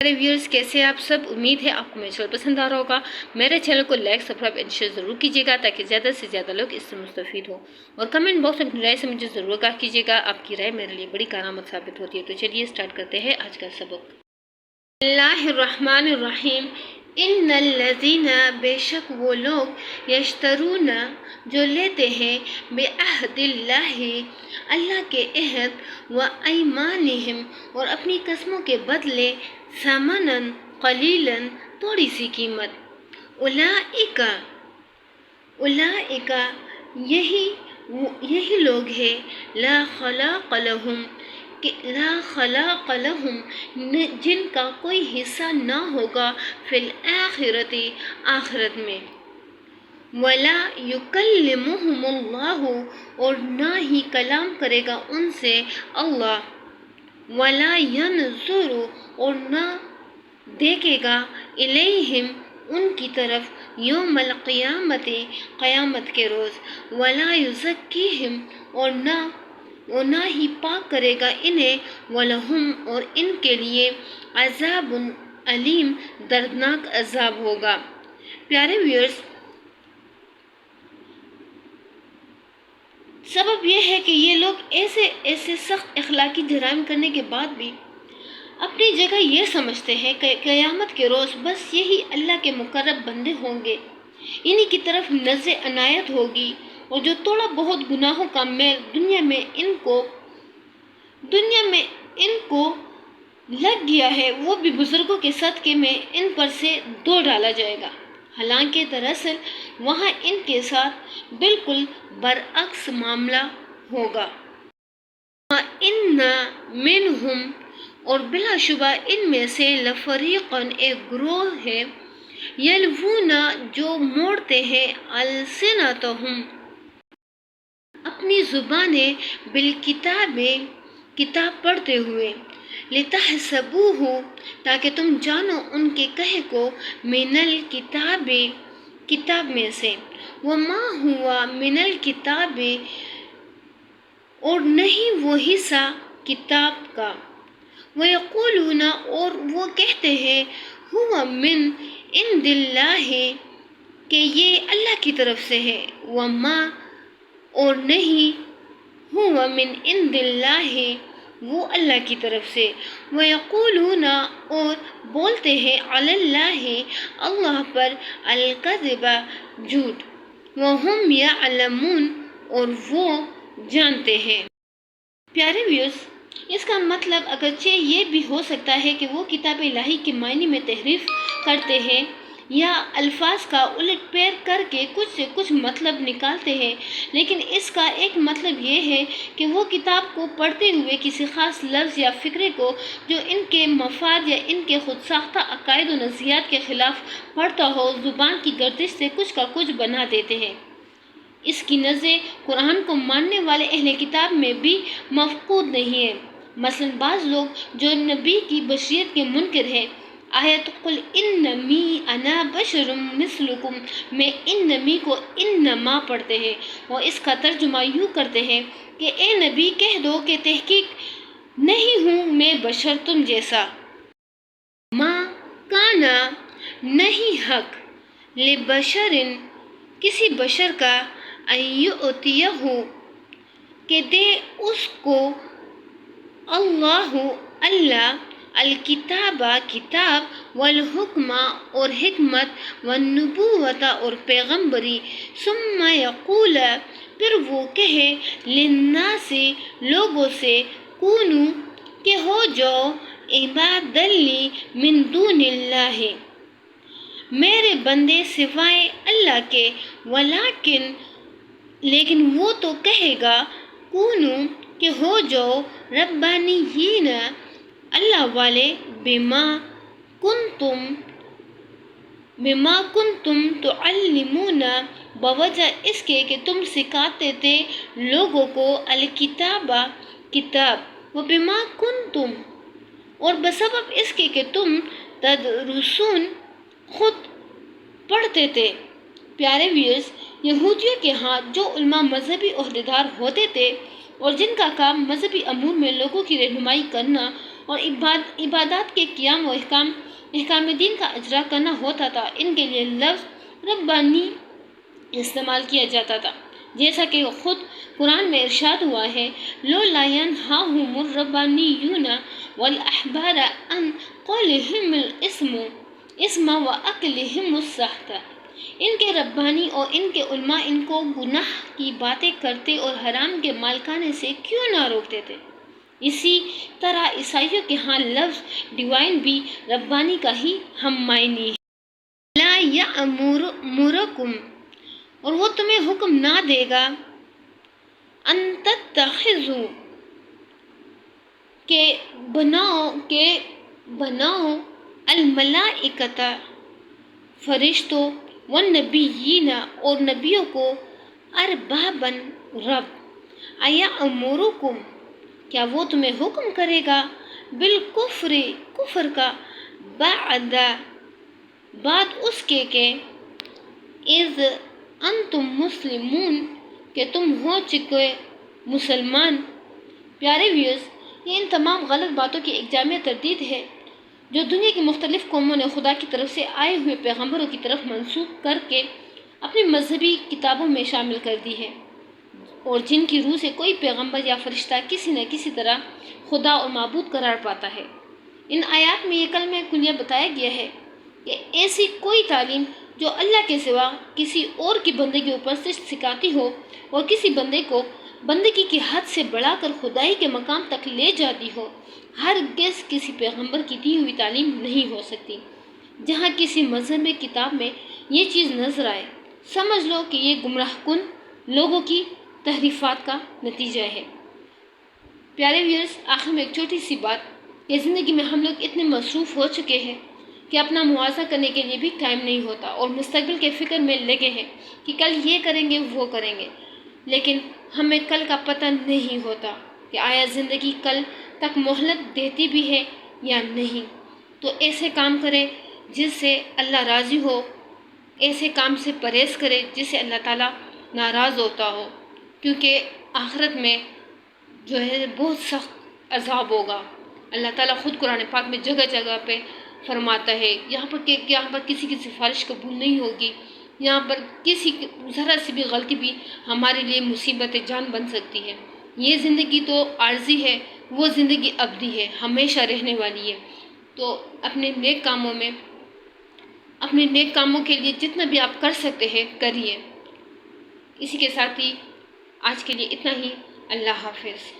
میرے ویورز کیسے آپ سب؟ امید ہے آپ کو میرا چینل پسند آ رہا ہوگا۔ میرے چینل کو لائک سبسکرائب اینڈ شیئر ضرور کیجیے گا تاکہ زیادہ سے زیادہ لوگ اس سے مستفید ہوں، اور کمنٹ باکس میں اپنی رائے سے مجھے ضرور آگاہ کیجیے گا۔ آپ کی رائے میرے لیے بڑی کارآمد ثابت ہوتی ہے۔ تو چلیے سٹارٹ کرتے ہیں آج کا سبق۔ اللہ الرحمن الرحیم۔ ان الذین، بے شک وہ لوگ، یشترون جو لیتے ہیں، بعہد اللہ، اللہ کے عہد، و ایمانہم اور اپنی قسموں کے بدلے، ثمناً قلیلاً تھوڑی سی قیمت، اولئک یہی لوگ ہیں، لا خلاق لہم جن کا کوئی حصہ نہ ہوگا، فی الآخرۃ آخرت میں، ولا یکلمہم اللہ اور نہ ہی کلام کرے گا ان سے اللہ، ولا ینظر اور نہ دیکھے گا، الیہم ان کی طرف، یوم القیامت قیامت کے روز، ولا یزکیہم اور نہ ہی پاک کرے گا انہیں، ولہم اور ان کے لیے، عذاب علیم دردناک عذاب ہوگا۔ پیارے ویورز، سبب یہ ہے کہ یہ لوگ ایسے سخت اخلاقی جرائم کرنے کے بعد بھی اپنی جگہ یہ سمجھتے ہیں کہ قیامت کے روز بس یہی اللہ کے مقرب بندے ہوں گے، انہی کی طرف نظر عنایت ہوگی، اور جو تھوڑا بہت گناہوں کا میل دنیا میں ان کو لگ گیا ہے، وہ بھی بزرگوں کے صدقے میں ان پر سے دھو ڈالا جائے گا۔ حالانکہ دراصل وہاں ان کے ساتھ بالکل برعکس معاملہ ہوگا۔ وَإِنَّ مِنْهُمْ اور بلا شبہ ان میں سے، لفریقاً ایک گروہ ہے، یلوون جو موڑتے ہیں، السنتہم اپنی زبانیں، بالکتاب کتاب پڑھتے ہوئے، لتحسبوہ تاکہ تم جانو ان کے کہے کو، من الکتاب کتاب میں سے، وما ہوا من الکتاب اور نہیں وہ حصہ کتاب کا، ویقولون اور وہ کہتے ہیں، ہوا من عند اللہ کہ یہ اللہ کی طرف سے ہے، وما اور نہیں ہوا من عند اللہ وہ اللہ کی طرف سے، ویقولون اور بولتے ہیں، علی اللہ اللہ پر، الکذب جھوٹ، وہم یعلمون اور وہ جانتے ہیں۔ پیارے ویورز، اس کا مطلب اگرچہ یہ بھی ہو سکتا ہے کہ وہ کتاب الہی کے معنی میں تحریف کرتے ہیں یا الفاظ کا الٹ پیر کر کے کچھ سے کچھ مطلب نکالتے ہیں، لیکن اس کا ایک مطلب یہ ہے کہ وہ کتاب کو پڑھتے ہوئے کسی خاص لفظ یا فقرے کو جو ان کے مفاد یا ان کے خود ساختہ عقائد و نظریات کے خلاف پڑھتا ہو، زبان کی گردش سے کچھ کا کچھ بنا دیتے ہیں۔ اس کی نظر قرآن کو ماننے والے اہل کتاب میں بھی مفقود نہیں ہے۔ مثلاً بعض لوگ جو نبی کی بشریت کے منکر ہیں، آیت قل انمی انا بشر مثلکم میں انمی کو انما پڑھتے ہیں، اور اس کا ترجمہ یوں کرتے ہیں کہ اے نبی کہہ دو کہ تحقیق نہیں ہوں میں بشر تم جیسا، ما کانا نہیں حق، لبشر کسی بشر کا، ان یؤتیہ کہ دے اس کو، اللہ الکتاب کتاب، والحکم اور حکمت، والنبوت اور پیغمبری، ثم یقول پھر وہ کہے، للناس لوگوں سے، کونو کہ ہو جاؤ، عبادا لی من دون اللہ میرے بندے سوائے اللہ کے، ولیکن لیکن وہ تو کہے گا، کونو کہ ہو جاؤ، ربانیین اللہ والے، بما کنتم تعلمون بوجہ اس کے کہ تم سکھاتے تھے لوگوں کو، الکتاب کتاب، وبما کنتم اور بسبب اس کے کہ تم تدرسون خود پڑھتے تھے۔ پیارے ویورز، یہودیوں کے ہاں جو علماء مذہبی عہدیدار ہوتے تھے اور جن کا کام مذہبی امور میں لوگوں کی رہنمائی کرنا، اور عبادات کے قیام و احکام دین کا اجرا کرنا ہوتا تھا، ان کے لیے لفظ ربانی استعمال کیا جاتا تھا، جیسا کہ خود قرآن میں ارشاد ہوا ہے، لولا ینہاہم الربانیون والاحبار عن قولہم الاسم واکلہم السحت۔ ان کے ربانی اور ان کے علماء ان کو گناہ کی باتیں کرتے اور حرام کے مال کھانے سے کیوں نہ روکتے تھے؟ اسی طرح عیسائیوں کے ہاں لفظ ڈیوائن بھی ربانی کا ہی ہم معنی ہے۔ لا یأمرکم، اور وہ تمہیں حکم نہ دے گا، ان تتخذوا، کہ بناؤ الملائکۃ، فرشتوں، والنبیین، اور نبیوں کو، اربابا، رب، ایامرکم، کیا وہ تمہیں حکم کرے گا، بالکفر، کفر کا، بعد اس کے کہ اذ انتم مسلمون، کہ تم ہو چکے مسلمان۔ پیارے ویورز، یہ ان تمام غلط باتوں کی ایک جامع تردید ہے جو دنیا کی مختلف قوموں نے خدا کی طرف سے آئے ہوئے پیغمبروں کی طرف منسوخ کر کے اپنی مذہبی کتابوں میں شامل کر دی ہے، اور جن کی روح سے کوئی پیغمبر یا فرشتہ کسی نہ کسی طرح خدا اور معبود قرار پاتا ہے۔ ان آیات میں یہ کلمہ کلیہ بتایا گیا ہے کہ ایسی کوئی تعلیم جو اللہ کے سوا کسی اور کی بندگی اوپر سے سکھاتی ہو اور کسی بندے کو بندگی کی حد سے بڑھا کر خدائی کے مقام تک لے جاتی ہو، ہرگز کسی پیغمبر کی دی ہوئی تعلیم نہیں ہو سکتی۔ جہاں کسی مذہب میں کتاب میں یہ چیز نظر آئے، سمجھ لو کہ یہ گمراہ کن لوگوں کی تحریفات کا نتیجہ ہے۔ پیارے ویورز، آخر میں ایک چھوٹی سی بات کہ زندگی میں ہم لوگ اتنے مصروف ہو چکے ہیں کہ اپنا موازنہ کرنے کے لیے بھی ٹائم نہیں ہوتا، اور مستقبل کے فکر میں لگے ہیں کہ کل یہ کریں گے وہ کریں گے، لیکن ہمیں کل کا پتہ نہیں ہوتا کہ آیا زندگی کل تک مہلت دیتی بھی ہے یا نہیں۔ تو ایسے کام کرے جس سے اللہ راضی ہو، ایسے کام سے پرہیز کرے جس سے اللہ تعالیٰ ناراض ہوتا ہو، کیونکہ آخرت میں جو ہے بہت سخت عذاب ہوگا۔ اللہ تعالیٰ خود قرآن پاک میں جگہ جگہ پہ فرماتا ہے، یہاں پر کسی کی سفارش قبول نہیں ہوگی، یہاں پر کسی ذرا سی بھی غلطی بھی ہمارے لیے مصیبت جان بن سکتی ہے۔ یہ زندگی تو عارضی ہے، وہ زندگی ابدی ہے، ہمیشہ رہنے والی ہے۔ تو اپنے نیک کاموں کے لیے جتنا بھی آپ کر سکتے ہیں کریے۔ اسی کے ساتھ ہی آج کے لیے اتنا ہی۔ اللہ حافظ۔